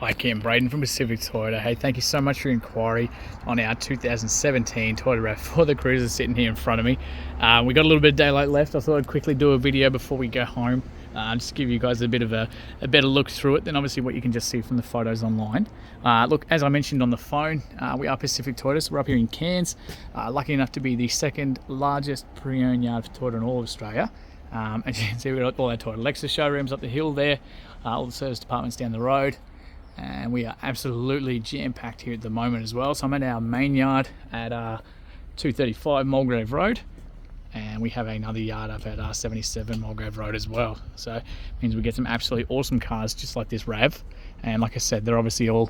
Hi Cam, Braden from Pacific Toyota. Hey, thank you so much for your inquiry on our 2017 Toyota RAV4. The Cruiser sitting here in front of me. We got a little bit of daylight left. I thought I'd quickly do a video before we go home. Just give you guys a bit of a better look through it than obviously what you can just see from the photos online. Look, as I mentioned on the phone, we are Pacific Toyota, so we're up here in Cairns. Lucky enough to be the second largest pre-owned yard for Toyota in all of Australia. As you can see, we've got all our Toyota Lexus showrooms up the hill there, all the service departments down the road. And we are absolutely jam-packed here at the moment as well. So I'm at our main yard at 235 Mulgrave Road, and we have another yard up at 77 Mulgrave Road as well. So it means we get some absolutely awesome cars just like this RAV. And like I said, they're obviously all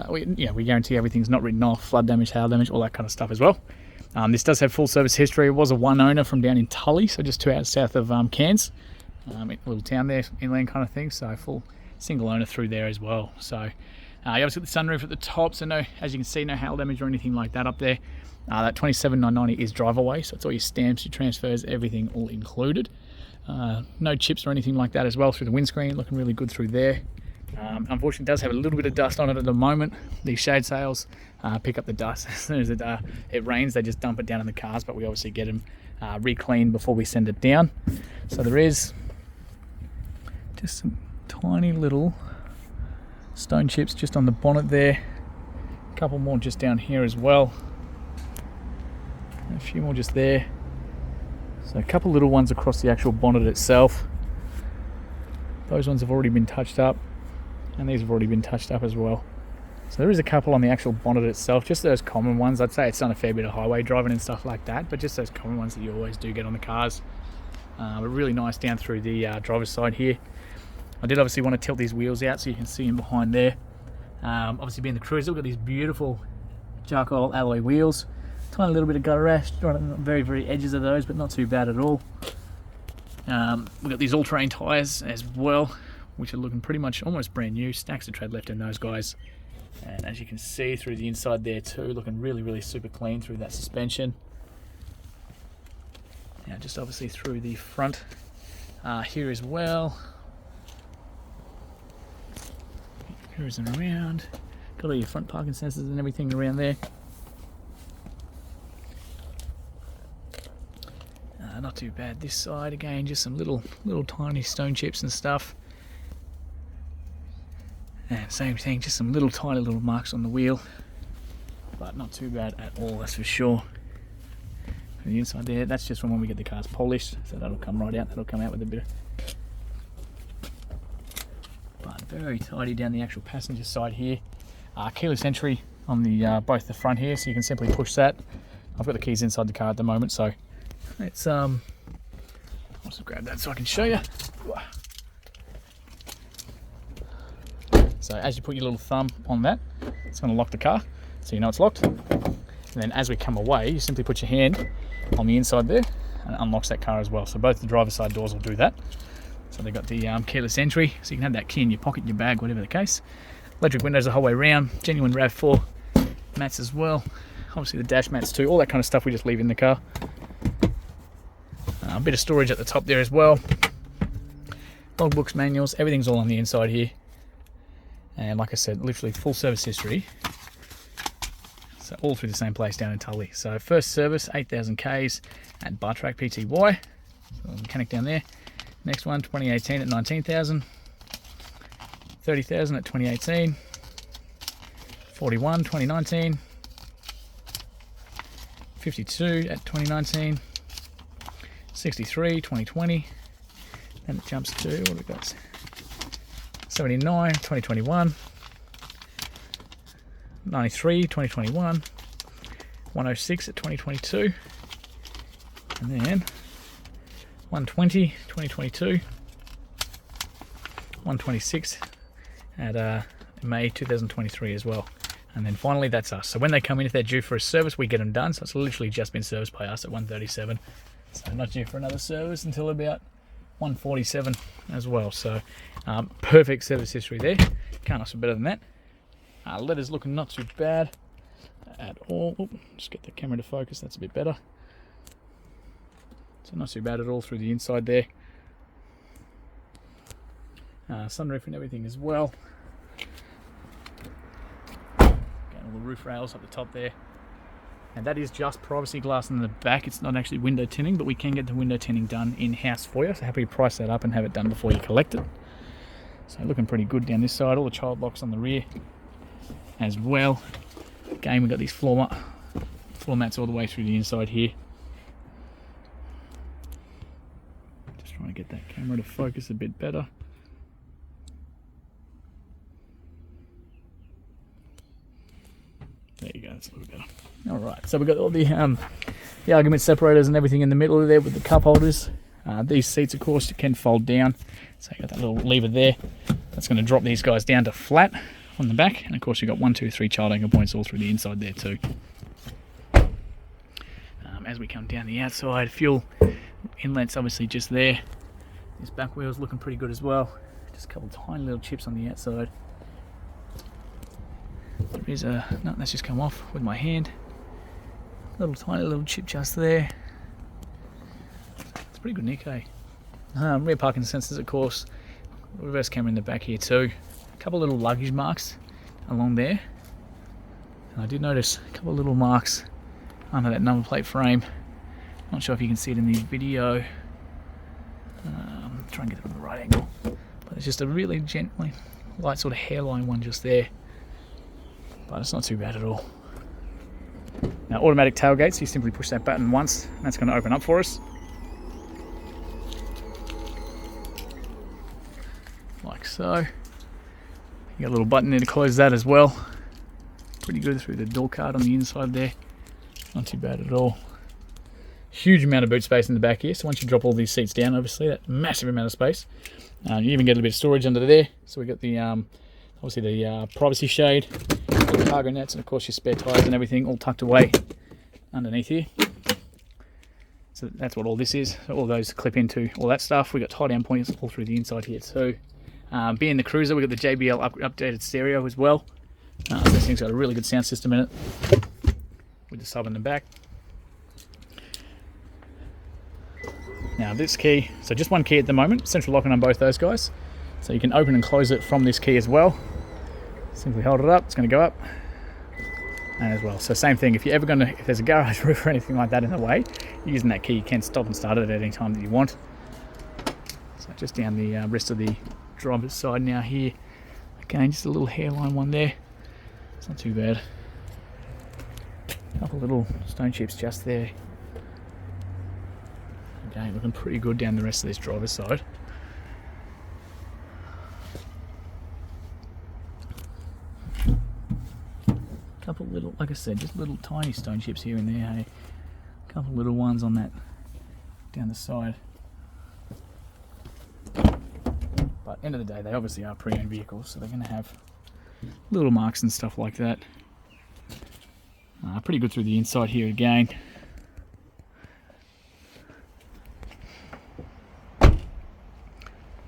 we guarantee everything's not written off, flood damage, hail damage, all that kind of stuff as well. This does have full service history. It was a one owner from down in Tully, so just 2 hours south of Cairns, a little town there, inland kind of thing. So full single owner through there as well. So you obviously got the sunroof at the top, so no, as you can see, no hail damage or anything like that up there. That 27,990 is drive away, so it's all your stamps, your transfers, everything all included. No chips or anything like that as well through the windscreen, looking really good through there. Unfortunately, it does have a little bit of dust on it at the moment. These shade sails pick up the dust as soon as it rains. They just dump it down in the cars, but we obviously get them re-cleaned before we send it down. So there is just some tiny little stone chips just on the bonnet there, a couple more just down here as well, and a few more just there. So a couple little ones across the actual bonnet itself. Those ones have already been touched up, and these have already been touched up as well. So there is a couple on the actual bonnet itself, just those common ones. I'd say it's done a fair bit of highway driving and stuff like that, but just those common ones that you always do get on the cars. But really nice down through the driver's side here. I did obviously want to tilt these wheels out so you can see them behind there. Obviously being the Cruiser, we've got these beautiful charcoal alloy wheels. Tiny little bit of gutter rash right on the very, very edges of those, but not too bad at all. We've got these all-terrain tyres as well, which are looking pretty much almost brand new. Stacks of tread left in those guys. And as you can see through the inside there too, looking really, really super clean through that suspension. Now just obviously through the front here as well. Cruising around, got all your front parking sensors and everything around there. Not too bad this side. Again, just some little tiny stone chips and stuff. And same thing, just some tiny little marks on the wheel, but not too bad at all, that's for sure. And the inside there, that's just from when we get the cars polished, so that'll come right out. That'll come out with a bit of, but very tidy down the actual passenger side here. Keyless entry on the both the front here, so you can simply push that. I've got the keys inside the car at the moment, so it's I'll just grab that so I can show you. So as you put your little thumb on that, it's going to lock the car, so you know it's locked. And then as we come away, you simply put your hand on the inside there, and it unlocks that car as well. So both the driver's side doors will do that. So they've got the keyless entry, so you can have that key in your pocket, your bag, whatever the case. Electric windows the whole way around, genuine RAV4 mats as well. Obviously the dash mats too, all that kind of stuff we just leave in the car. A bit of storage at the top there as well. Logbooks, manuals, everything's all on the inside here. And like I said, literally full service history. So all through the same place down in Tully. So first service, 8,000 Ks at Bartrack PTY. So mechanic down there. Next one, 2018 at 19,000. 30,000 at 2018. 41, 2019. 52 at 2019. 63, 2020. Then it jumps to, what have we got? 79, 2021. 93, 2021. 106 at 2022. And then 120, 2022. 126 at May 2023 as well. And then finally, that's us. So when they come in, if they're due for a service, we get them done. So it's literally just been serviced by us at 137. So not due for another service until about 147 as well. So perfect service history there. Can't ask for better than that. Leather's looking not too bad at all. Oop, just get the camera to focus, that's a bit better. So not too bad at all through the inside there. Sunroof and everything as well. all the roof rails up the top there. And that is just privacy glass in the back. It's not actually window tinting, but we can get the window tinting done in-house for you. So happy to price that up and have it done before you collect it. So looking pretty good down this side. All the child locks on the rear as well. Again, we've got these floor mats all the way through the inside here. Just trying to get that camera to focus a bit better. There you go, that's a little better. Alright, so we've got all the argument separators and everything in the middle there with the cup holders. These seats, of course, you can fold down. So you got that little lever there. That's going to drop these guys down to flat on the back. And of course, you've got 1, 2, 3 child anchor points all through the inside there too. As we come down the outside, fuel inlet's obviously just there. This back wheel's looking pretty good as well. Just a couple of tiny little chips on the outside. There is no, that's just come off with my hand. Tiny little chip just there. It's pretty good nick, eh? Rear parking sensors, of course. Reverse camera in the back here too. A couple of little luggage marks along there. And I did notice a couple of little marks under that number plate frame. Not sure if you can see it in the video. Try and get it on the right angle. But it's just a really gently light sort of hairline one just there. But it's not too bad at all. Now, automatic tailgates, you simply push that button once, and that's going to open up for us. Like so. You got a little button there to close that as well. Pretty good through the door card on the inside there. Not too bad at all. Huge amount of boot space in the back here, so once you drop all these seats down, obviously, that massive amount of space. You even get a bit of storage under there. So we got the, obviously the privacy shade, the cargo nets, and of course your spare tyres and everything all tucked away underneath here. So that's what all this is. So all those clip into all that stuff. We got tie down points all through the inside here too. Being the Cruiser, we got the JBL updated stereo as well. This thing's got a really good sound system in it with the sub in the back. Now this key, so just one key at the moment, central locking on both those guys. So you can open and close it from this key as well. Simply hold it up, it's going to go up and as well. So same thing, if there's a garage roof or anything like that in the way, using that key you can stop and start it at any time that you want. So just down the rest of the driver's side now here. Again, just a little hairline one there. It's not too bad. A couple little stone chips just there. Again, looking pretty good down the rest of this driver's side. Couple little, like I said, just little tiny stone chips here and there, hey. A couple little ones on that down the side. But end of the day, they obviously are pre-owned vehicles, so they're going to have little marks and stuff like that. Pretty good through the inside here again.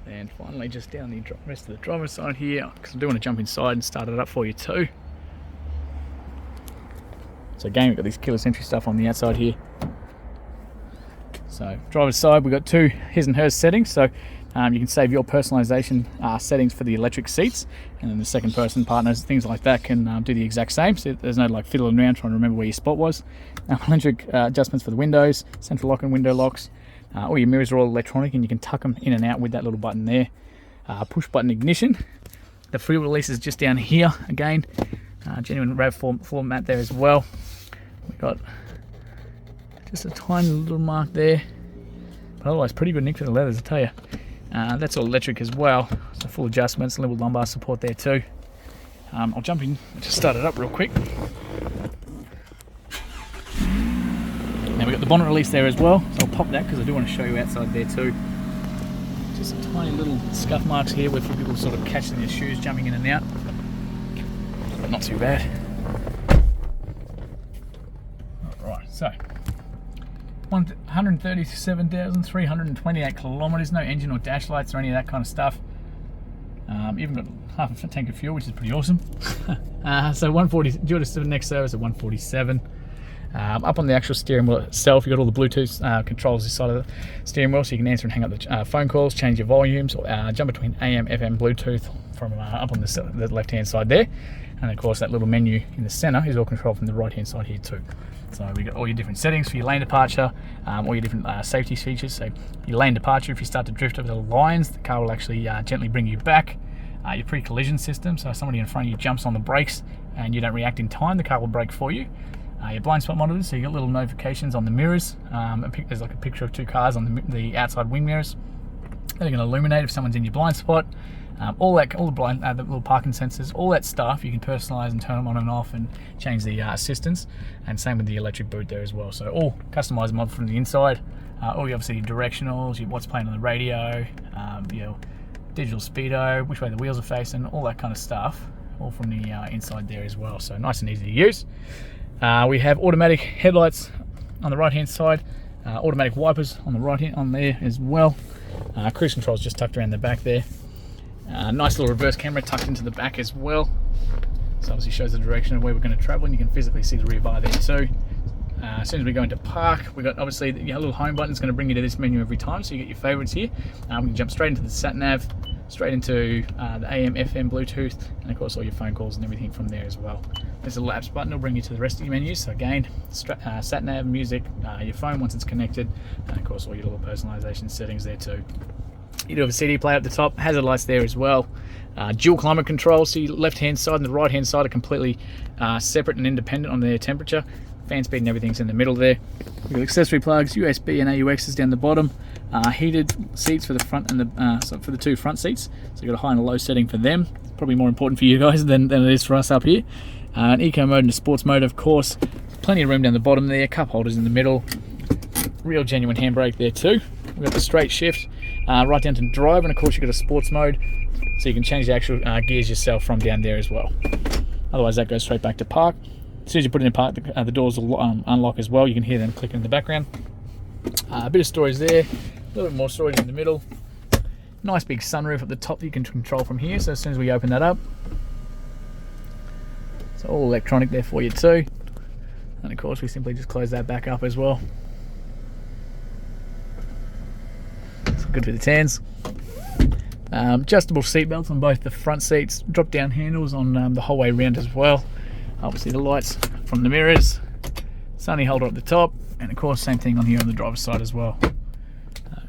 And finally, just down the rest of the driver's side here, because I do want to jump inside and start it up for you too. So again, we've got these keyless entry stuff on the outside here. So driver's side, we've got 2 his and hers settings. So you can save your personalization settings for the electric seats, and then the second person partners, things like that, can do the exact same. So there's no like fiddling around trying to remember where your spot was. Electric adjustments for the windows, central lock and window locks. All your mirrors are all electronic, and you can tuck them in and out with that little button there. Push button ignition. The free release is just down here again. Genuine RAV4 floor mat there as well. We've got just a tiny little mark there, but otherwise pretty good nick for the leathers, I tell you. That's all electric as well, so full adjustments, little lumbar support there too. I'll jump in and just start it up real quick. Now we've got the bonnet release there as well, so I'll pop that because I do want to show you outside there too. Just some tiny little scuff marks here where people sort of catching their shoes jumping in and out, but not too bad. Alright, so 137,328 kilometers, no engine or dash lights or any of that kind of stuff. Even got half a tank of fuel, which is pretty awesome. So 140, due to the next service at 147. Up on the actual steering wheel itself, you've got all the Bluetooth controls this side of the steering wheel, so you can answer and hang up the phone calls, change your volumes, jump between AM, FM, Bluetooth from up on the left-hand side there. And of course, that little menu in the center is all controlled from the right-hand side here too. So we got all your different settings for your lane departure, all your different safety features. So your lane departure, if you start to drift over the lines, the car will actually gently bring you back. Your pre-collision system, so if somebody in front of you jumps on the brakes and you don't react in time, the car will brake for you. Your blind spot monitors, so you get little notifications on the mirrors. There's like a picture of two cars on the outside wing mirrors. They're going to illuminate if someone's in your blind spot. All the little parking sensors, all that stuff you can personalize and turn them on and off and change the assistance. And same with the electric boot there as well. So all customizable from the inside. All your obviously your directionals, what's playing on the radio, your digital speedo, which way the wheels are facing, all that kind of stuff, all from the inside there as well. So nice and easy to use. We have automatic headlights on the right hand side, automatic wipers on the right hand on there as well. Cruise control is just tucked around the back there. Nice little reverse camera tucked into the back as well. So obviously shows the direction of where we're going to travel, and you can physically see the rear bar there too. As soon as we go into park, we've got obviously your little home button is going to bring you to this menu every time, so you get your favorites here. We can jump straight into the sat nav, straight into the AM, FM, Bluetooth, and of course all your phone calls and everything from there as well. There's a lapse button, will bring you to the rest of your menus. So again, sat nav, music, your phone once it's connected, and of course all your little personalization settings there too. You do have a CD player at the top, hazard lights there as well. Dual climate control, so your left hand side and the right hand side are completely separate and independent on their temperature. Fan speed and everything's in the middle there. We've got accessory plugs, USB and AUXs down the bottom. Heated seats for the front and for the two front seats. So you've got a high and a low setting for them. Probably more important for you guys than it is for us up here. An eco mode and a sports mode, of course. Plenty of room down the bottom there. Cup holders in the middle. Real genuine handbrake there too. We've got the straight shift right down to drive, and of course you've got a sports mode, so you can change the actual gears yourself from down there as well. Otherwise that goes straight back to park. As soon as you put it in park, the doors will unlock as well. You can hear them clicking in the background. A bit of storage there, a little bit more storage in the middle. Nice big sunroof at the top that you can control from here, so as soon as we open that up, it's all electronic there for you too. And of course we simply just close that back up as well. It's good for the tans. Adjustable seat belts on both the front seats, drop down handles on the whole way around as well. Obviously the lights from the mirrors, sunny holder at the top, and of course same thing on here on the driver's side as well.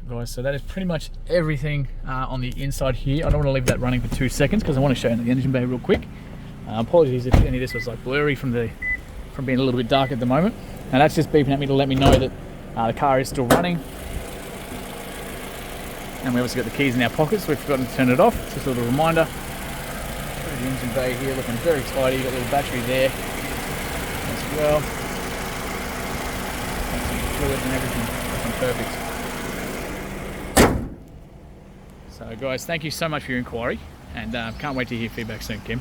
Guys, so that is pretty much everything on the inside here. I don't want to leave that running for 2 seconds because I want to show you the engine bay real quick. Apologies if any of this was like blurry from being a little bit dark at the moment. And that's just beeping at me to let me know that the car is still running. And we obviously got the keys in our pockets, so we've forgotten to turn it off. Just a little reminder. The engine bay here looking very tidy. Got a little battery there as well. Got some fluid and everything. Looking perfect. So guys, thank you so much for your inquiry, and can't wait to hear feedback soon, Kim.